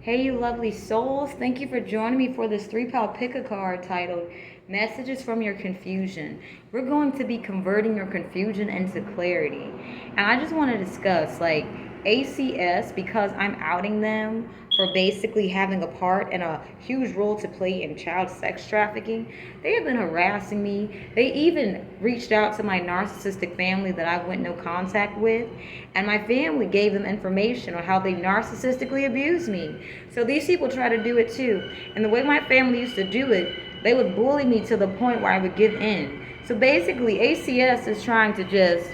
Hey, you lovely souls. Thank you for joining me for this 3-pal pick-a-card titled Messages from Your Confusion. We're going to be converting your confusion into clarity. And I just want to discuss, ACS, because I'm outing them for basically having a part and a huge role to play in child sex trafficking. They have been harassing me. They even reached out to my narcissistic family that I went no contact with, and my family gave them information on how they narcissistically abused me. So these people try to do it too. And the way my family used to do it, they would bully me to the point where I would give in. So basically, ACS is trying to just,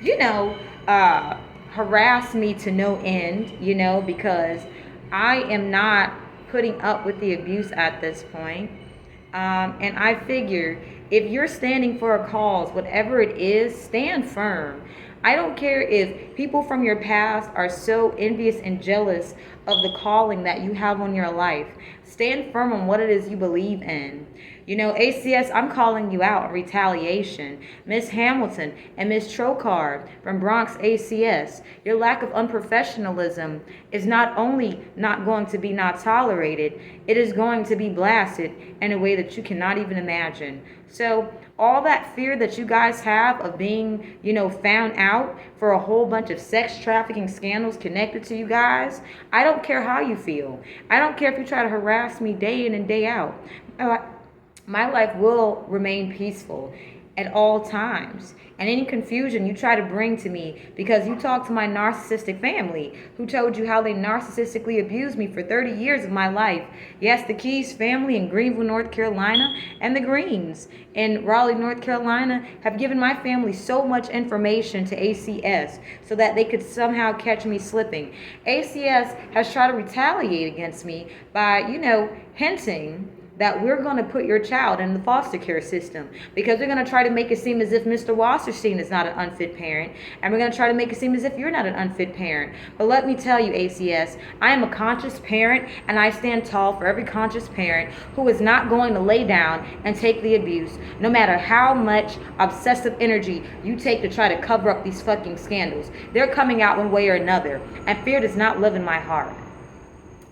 you know, uh, harass me to no end, because I am not putting up with the abuse at this point. And I figure if you're standing for a cause, whatever it is, stand firm. I don't care if people from your past are so envious and jealous of the calling that you have on your life. Stand firm on what it is you believe in. ACS, I'm calling you out in retaliation. Miss Hamilton and Miss Trocard from Bronx ACS, your lack of unprofessionalism is not only not going to be not tolerated, it is going to be blasted in a way that you cannot even imagine. So all that fear that you guys have of being, found out for a whole bunch of sex trafficking scandals connected to you guys, I don't care how you feel. I don't care if you try to harass me day in and day out. My life will remain peaceful at all times. And any confusion you try to bring to me because you talk to my narcissistic family who told you how they narcissistically abused me for 30 years of my life. Yes, the Keys family in Greenville, North Carolina, and the Greens in Raleigh, North Carolina have given my family so much information to ACS so that they could somehow catch me slipping. ACS has tried to retaliate against me by, hinting that we're going to put your child in the foster care system because they're going to try to make it seem as if Mr. Wasserstein is not an unfit parent, and we're going to try to make it seem as if you're not an unfit parent. But let me tell you, ACS, I am a conscious parent, and I stand tall for every conscious parent who is not going to lay down and take the abuse, no matter how much obsessive energy you take to try to cover up these fucking scandals. They're coming out one way or another, and fear does not live in my heart.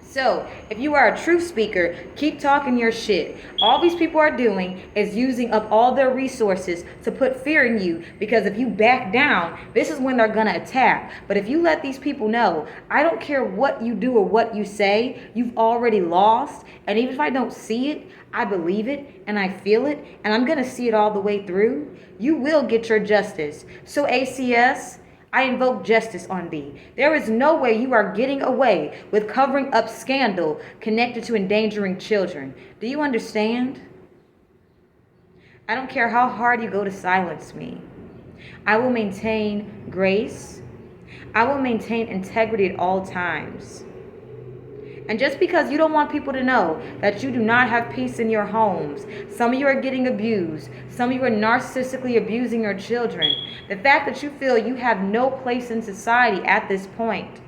So, if you are a truth speaker, keep talking your shit. All these people are doing is using up all their resources to put fear in you, because if you back down, this is when they're going to attack. But if you let these people know, I don't care what you do or what you say, you've already lost. And even if I don't see it, I believe it and I feel it, and I'm going to see it all the way through. You will get your justice. So ACS, I invoke justice on thee. There is no way you are getting away with covering up scandal connected to endangering children. Do you understand? I don't care how hard you go to silence me. I will maintain grace. I will maintain integrity at all times. And just because you don't want people to know that you do not have peace in your homes, some of you are getting abused, some of you are narcissistically abusing your children, the fact that you feel you have no place in society at this point,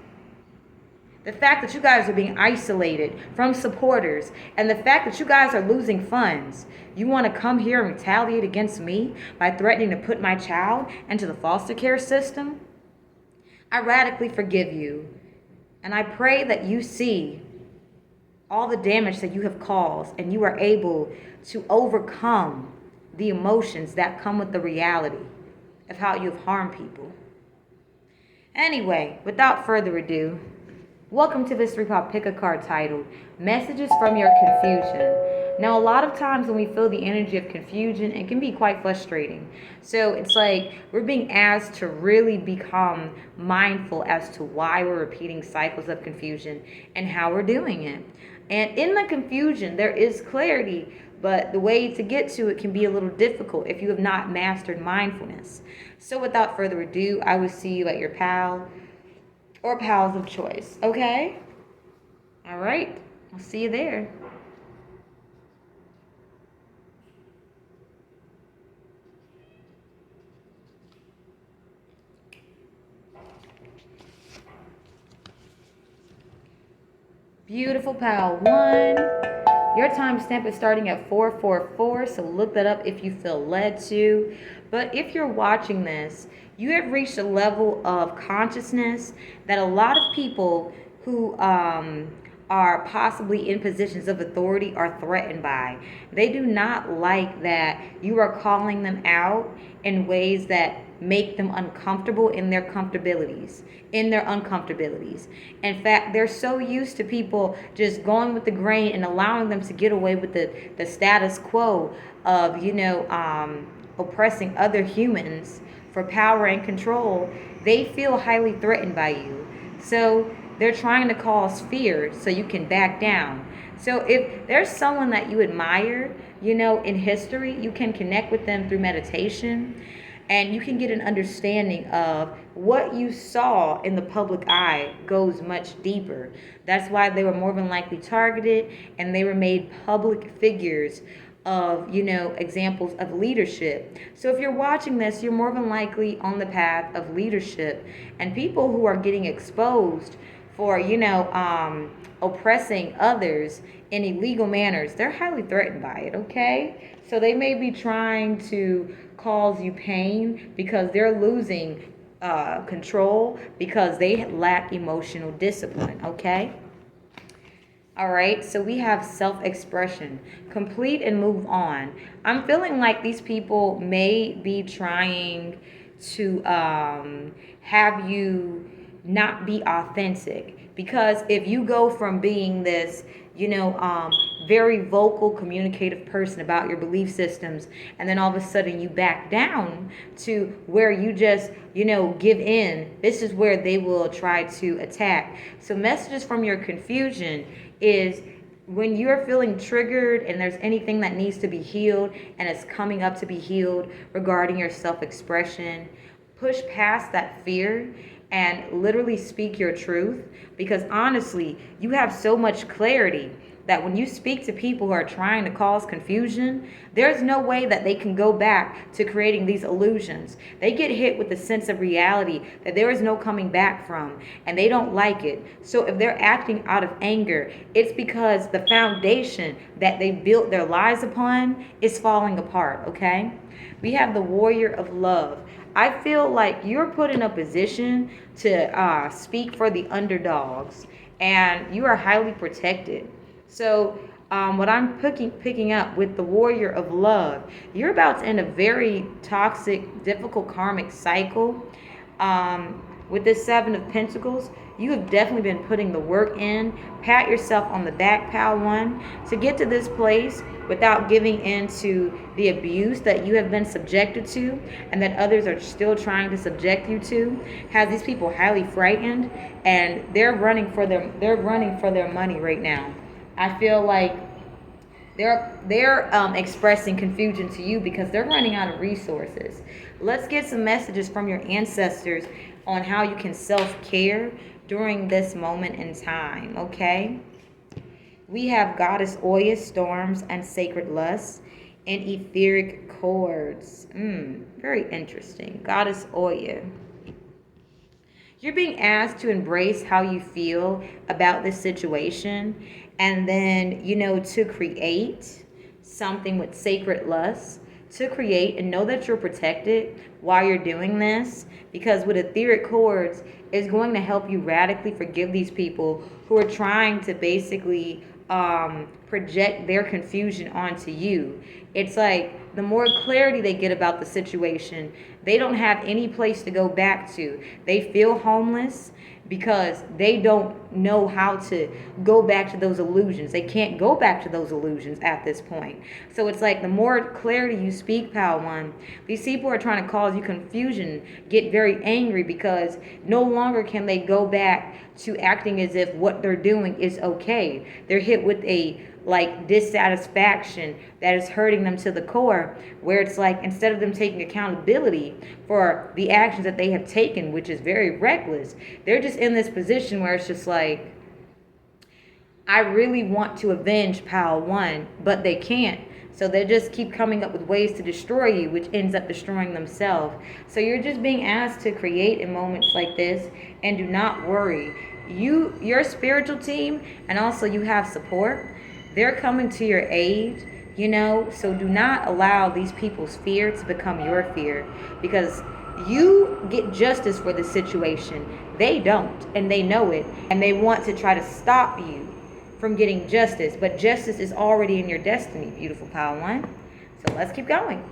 the fact that you guys are being isolated from supporters, and the fact that you guys are losing funds, you want to come here and retaliate against me by threatening to put my child into the foster care system? I radically forgive you, and I pray that you see all the damage that you have caused, and you are able to overcome the emotions that come with the reality of how you've harmed people. Anyway, without further ado, welcome to this 3-pal pick-a-card titled Messages from Your Confusion. Now, a lot of times when we feel the energy of confusion, it can be quite frustrating. So it's like we're being asked to really become mindful as to why we're repeating cycles of confusion and how we're doing it. And in the confusion, there is clarity, but the way to get to it can be a little difficult if you have not mastered mindfulness. So without further ado, I will see you at your pal or pals of choice, okay? All right, I'll see you there. Beautiful pal 1. Your timestamp is starting at 444, so look that up if you feel led to. But if you're watching this, you have reached a level of consciousness that a lot of people who are possibly in positions of authority are threatened by. They do not like that you are calling them out in ways that make them uncomfortable in their uncomfortabilities. In fact, they're so used to people just going with the grain and allowing them to get away with the status quo of, oppressing other humans for power and control. They feel highly threatened by you. So they're trying to cause fear so you can back down. So if there's someone that you admire, in history, you can connect with them through meditation, and you can get an understanding of what you saw in the public eye goes much deeper. That's why they were more than likely targeted, and they were made public figures of, examples of leadership. So if you're watching this, you're more than likely on the path of leadership, and people who are getting exposed for, oppressing others in illegal manners, they're highly threatened by it, okay? So they may be trying to cause you pain because they're losing control because they lack emotional discipline, okay? All right, so we have self-expression. Complete and move on. I'm feeling like these people may be trying to have you not be authentic, because if you go from being this very vocal communicative person about your belief systems, and then all of a sudden you back down to where you just give in, this is where they will try to attack. So messages from your confusion is when you're feeling triggered and there's anything that needs to be healed and it's coming up to be healed regarding your self-expression, push past that fear and literally speak your truth, because honestly, you have so much clarity that when you speak to people who are trying to cause confusion, there's no way that they can go back to creating these illusions. They get hit with a sense of reality that there is no coming back from, and they don't like it. So if they're acting out of anger, it's because the foundation that they built their lives upon is falling apart, okay? We have the warrior of love. I feel like you're put in a position to speak for the underdogs, and you are highly protected. So what I'm picking up with the warrior of love, you're about to end a very toxic, difficult karmic cycle. With this Seven of Pentacles, you have definitely been putting the work in. Pat yourself on the back, pal one, to get to this place without giving in to the abuse that you have been subjected to and that others are still trying to subject you to. Has these people highly frightened, and they're running for their money right now. I feel like they're expressing confusion to you because they're running out of resources. Let's get some messages from your ancestors on how you can self-care during this moment in time, okay? We have Goddess Oya, storms and sacred lust, and etheric chords. Very interesting. Goddess Oya. You're being asked to embrace how you feel about this situation, and then, to create something with sacred lust, to create and know that you're protected while you're doing this, because with etheric chords is going to help you radically forgive these people who are trying to basically project their confusion onto you. It's like the more clarity they get about the situation, they don't have any place to go back to. They feel homeless because they don't know how to go back to those illusions. They can't go back to those illusions at this point. So it's like the more clarity you speak, pal one, these people are trying to cause you confusion, get very angry because no longer can they go back to acting as if what they're doing is okay. They're hit with a dissatisfaction that is hurting them to the core, where it's like instead of them taking accountability for the actions that they have taken, which is very reckless, they're just in this position where it's just like, I really want to avenge pal one, but they can't. So they just keep coming up with ways to destroy you, which ends up destroying themselves. So you're just being asked to create in moments like this, and do not worry. Your spiritual team, and also you have support. They're coming to your aid, so do not allow these people's fear to become your fear, because you get justice for the situation. They don't, and they know it, and they want to try to stop you from getting justice, but justice is already in your destiny, beautiful pile one. So let's keep going.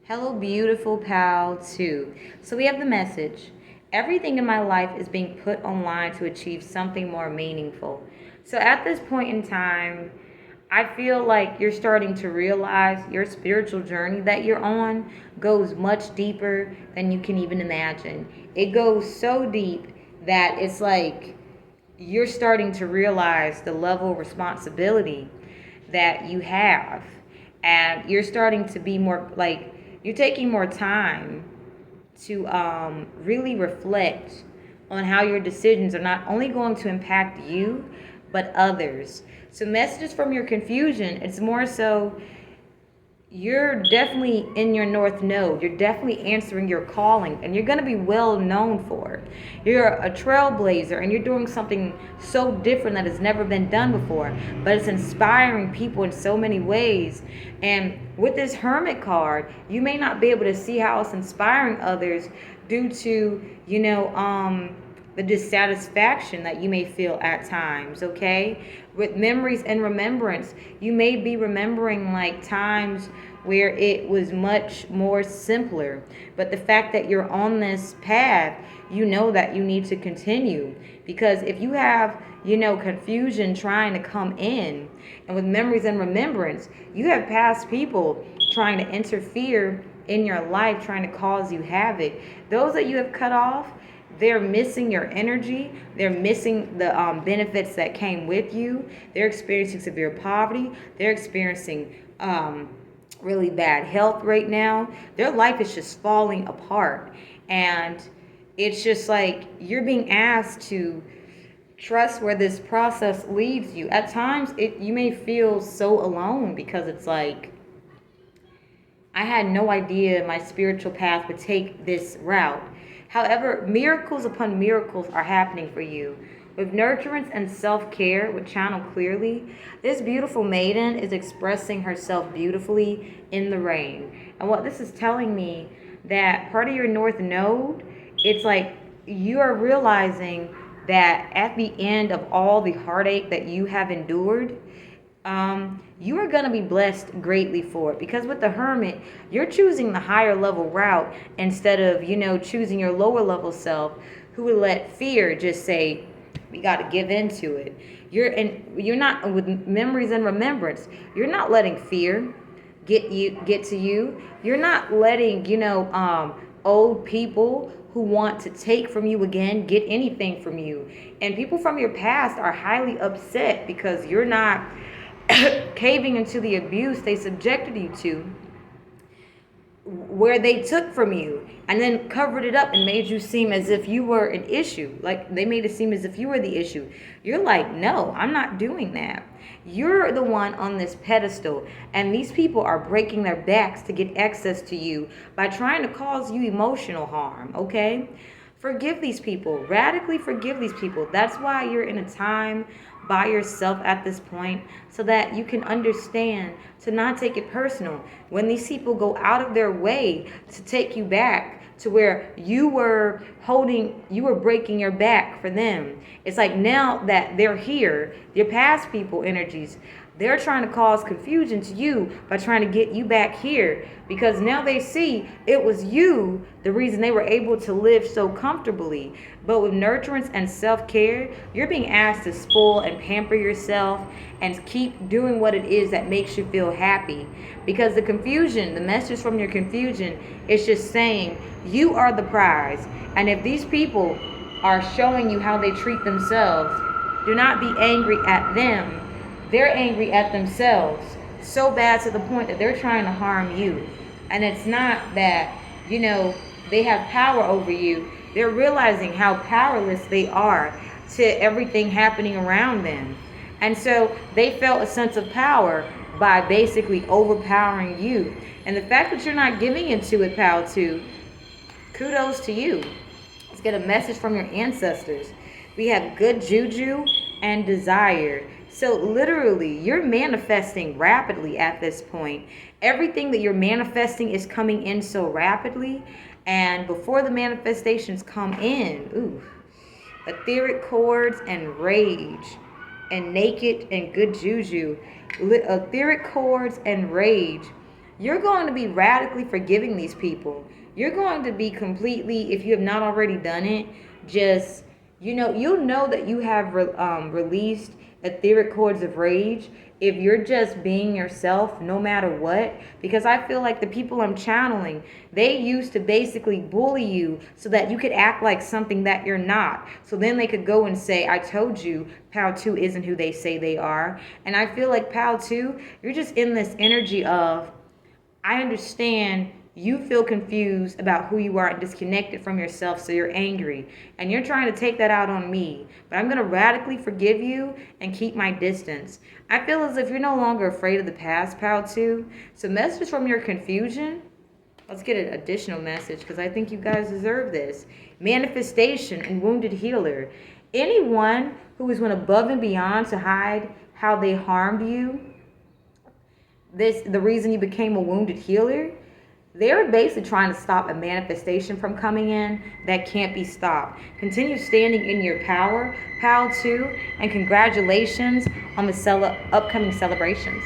Hello, beautiful pal 2. So we have the message. Everything in my life is being put online to achieve something more meaningful. So at this point in time, I feel like you're starting to realize your spiritual journey that you're on goes much deeper than you can even imagine. It goes so deep that it's like you're starting to realize the level of responsibility that you have. And you're starting to be more like, you're taking more time to really reflect on how your decisions are not only going to impact you, but others. So messages from your confusion, it's more so you're definitely in your north node. You're definitely answering your calling, and you're going to be well known for it. You're a trailblazer, and you're doing something so different that has never been done before, but it's inspiring people in so many ways. And with this Hermit card, you may not be able to see how it's inspiring others due to, the dissatisfaction that you may feel at times, okay? With memories and remembrance, you may be remembering like times where it was much more simpler. But the fact that you're on this path, you know that you need to continue. Because if you have, confusion trying to come in, and with memories and remembrance, you have past people trying to interfere in your life, trying to cause you havoc. Those that you have cut off, they're missing your energy. They're missing the benefits that came with you. They're experiencing severe poverty. They're experiencing really bad health right now. Their life is just falling apart. And it's just like you're being asked to trust where this process leads you. At times, you may feel so alone because it's like, I had no idea my spiritual path would take this route. However, miracles upon miracles are happening for you. With nurturance and self-care, with Channel Clearly, this beautiful maiden is expressing herself beautifully in the rain. And what this is telling me, that part of your north node, it's like you are realizing that at the end of all the heartache that you have endured, you are going to be blessed greatly for it. Because with the Hermit, you're choosing the higher level route instead of, choosing your lower level self who would let fear just say, we got to give into it. You're not, with memories and remembrance, you're not letting fear get to you. You're not letting, old people who want to take from you again get anything from you. And people from your past are highly upset because you're not caving into the abuse they subjected you to, where they took from you and then covered it up and made you seem as if you were an issue. Like they made it seem as if you were the issue. You're like, no, I'm not doing that. You're the one on this pedestal, and these people are breaking their backs to get access to you by trying to cause you emotional harm, okay? Forgive these people. Radically forgive these people. That's why you're in a time by yourself at this point, so that you can understand to not take it personal. When these people go out of their way to take you back to where you were breaking your back for them, it's like now that they're here, your past people energies, they're trying to cause confusion to you by trying to get you back here, because now they see it was you the reason they were able to live so comfortably. But with nurturance and self-care, you're being asked to spoil and pamper yourself and keep doing what it is that makes you feel happy. Because the confusion, the message from your confusion is just saying you are the prize. And if these people are showing you how they treat themselves, do not be angry at them. They're angry at themselves so bad to the point that they're trying to harm you. And it's not that, they have power over you. They're realizing how powerless they are to everything happening around them. And so they felt a sense of power by basically overpowering you. And the fact that you're not giving into it, pal, too, kudos to you. Let's get a message from your ancestors. We have good juju and desire. So literally, you're manifesting rapidly at this point. Everything that you're manifesting is coming in so rapidly. And before the manifestations come in, etheric chords and rage and naked and good juju, etheric chords and rage. You're going to be radically forgiving these people. You're going to be completely, if you have not already done it, just, you'll know that you have released etheric chords of rage if you're just being yourself no matter what. Because I feel like the people I'm channeling, they used to basically bully you so that you could act like something that you're not. So then they could go and say, I told you Pal 2 isn't who they say they are. And I feel like Pal 2, you're just in this energy of, I understand you feel confused about who you are and disconnected from yourself, so you're angry. And you're trying to take that out on me. But I'm going to radically forgive you and keep my distance. I feel as if you're no longer afraid of the past, Pal 2. So messages from your confusion. Let's get an additional message because I think you guys deserve this. Manifestation and wounded healer. Anyone who has went above and beyond to hide how they harmed you, the reason you became a wounded healer, they're basically trying to stop a manifestation from coming in that can't be stopped. Continue standing in your power, Pal 2, and congratulations on the upcoming celebrations.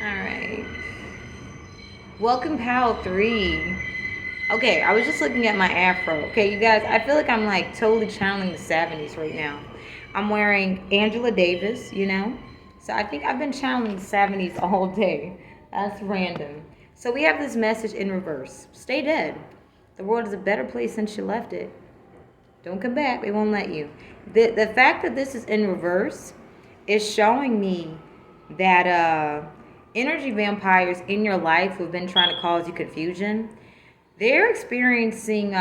Alright. Welcome, Pal 3. Okay, I was just looking at my afro. Okay, you guys, I feel like I'm like totally channeling the 70s right now. I'm wearing Angela Davis, So I think I've been channeling the 70s all day. That's random. So we have this message in reverse. Stay dead. The world is a better place since you left it. Don't come back. They won't let you. The fact that this is in reverse is showing me that energy vampires in your life who have been trying to cause you confusion, they're experiencing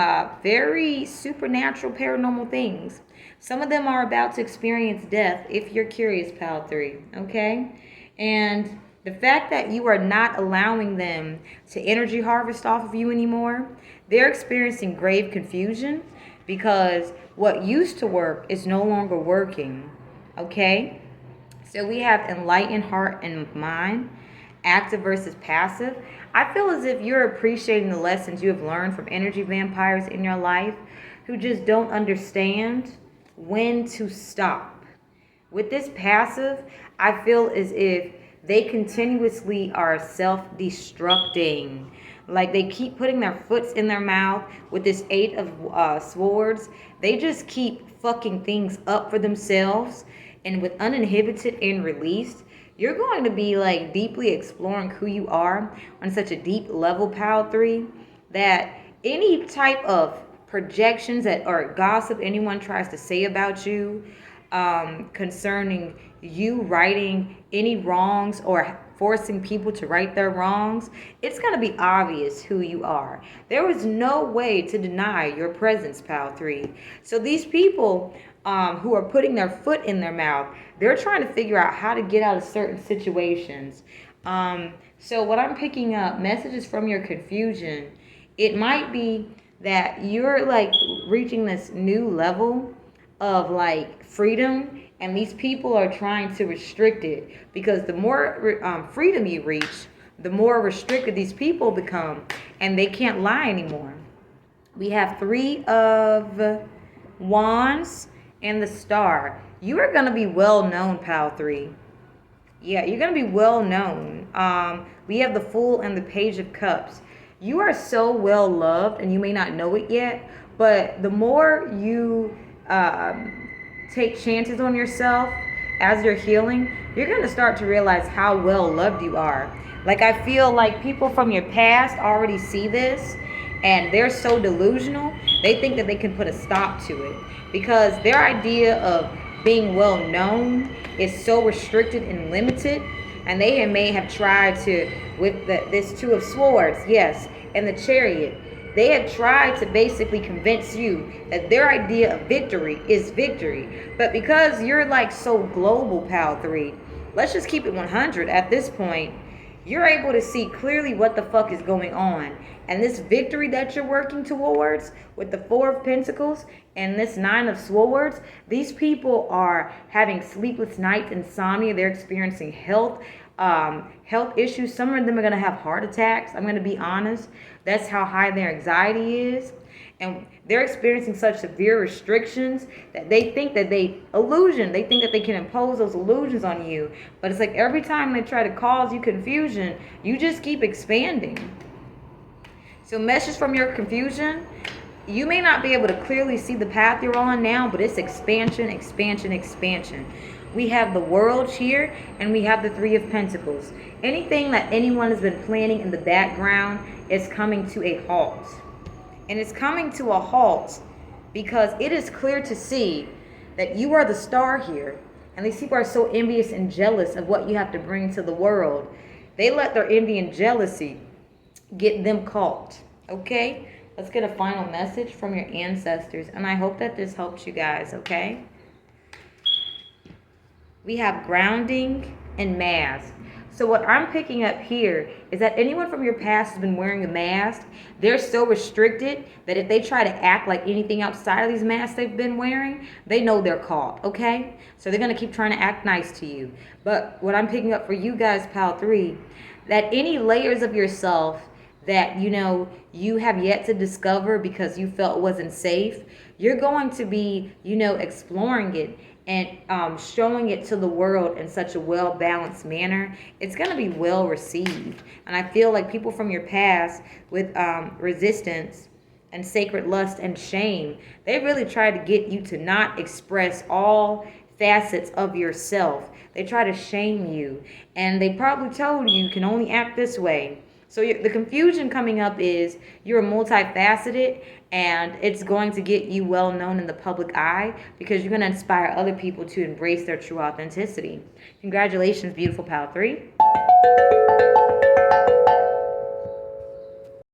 very supernatural paranormal things. Some of them are about to experience death, if you're curious, Pal 3, okay? And the fact that you are not allowing them to energy harvest off of you anymore, they're experiencing grave confusion because what used to work is no longer working, okay? So we have enlightened heart and mind, active versus passive. I feel as if you're appreciating the lessons you have learned from energy vampires in your life who just don't understand when to stop. With this passive, I feel as if they continuously are self-destructing. Like they keep putting their foots in their mouth with this 8 of swords. They just keep fucking things up for themselves. And with uninhibited and released, you're going to be like deeply exploring who you are on such a deep level, Pal 3, that any type of projections that or gossip anyone tries to say about you concerning you righting any wrongs or forcing people to right their wrongs, it's going to be obvious who you are. There was no way to deny your presence, Pal 3. So these people who are putting their foot in their mouth, they're trying to figure out how to get out of certain situations. So what I'm picking up, messages from your confusion, it might be that you're like reaching this new level of like freedom, and these people are trying to restrict it because the more freedom you reach, the more restricted these people become, and they can't lie anymore. We have 3 of Wands and the Star. You are going to be well known, Pal 3. Yeah, you're going to be well known. We have the Fool and the Page of Cups. You are so well loved, and you may not know it yet, but the more you take chances on yourself as you're healing, you're going to start to realize how well loved you are. Like, I feel like people from your past already see this, and they're so delusional, they think that they can put a stop to it. Because their idea of being well known is so restricted and limited, and they may have tried to, with this Two of Swords, yes, and the Chariot, they have tried to basically convince you that their idea of victory is victory. But because you're like so global, Pal 3, let's just keep it 100 at this point. You're able to see clearly what the fuck is going on. And this victory that you're working towards with the Four of Pentacles and this Nine of Swords, these people are having sleepless nights, insomnia. They're experiencing health issues. Some of them are going to have heart attacks. I'm going to be honest. That's how high their anxiety is. And they're experiencing such severe restrictions that they think that they think that they can impose those illusions on you. But it's like every time they try to cause you confusion, you just keep expanding. So message from your confusion, you may not be able to clearly see the path you're on now, but it's expansion, expansion, expansion. We have the World here, and we have the Three of Pentacles. Anything that anyone has been planning in the background is coming to a halt. And it's coming to a halt because it is clear to see that you are the star here. And these people are so envious and jealous of what you have to bring to the world. They let their envy and jealousy get them caught. Okay? Let's get a final message from your ancestors. And I hope that this helps you guys, okay? We have grounding and mask. So what I'm picking up here is that anyone from your past has been wearing a mask. They're so restricted that if they try to act like anything outside of these masks they've been wearing, they know they're caught, okay? So they're going to keep trying to act nice to you. But what I'm picking up for you guys, Pal 3, that any layers of yourself that, you have yet to discover because you felt wasn't safe, you're going to be, exploring it and showing it to the world in such a well-balanced manner. It's going to be well received. And I feel like people from your past with resistance and sacred lust and shame, they really try to get you to not express all facets of yourself. They try to shame you. And they probably told you can only act this way. So the confusion coming up is you're multifaceted, and it's going to get you well known in the public eye because you're going to inspire other people to embrace their true authenticity. Congratulations, beautiful Pal 3.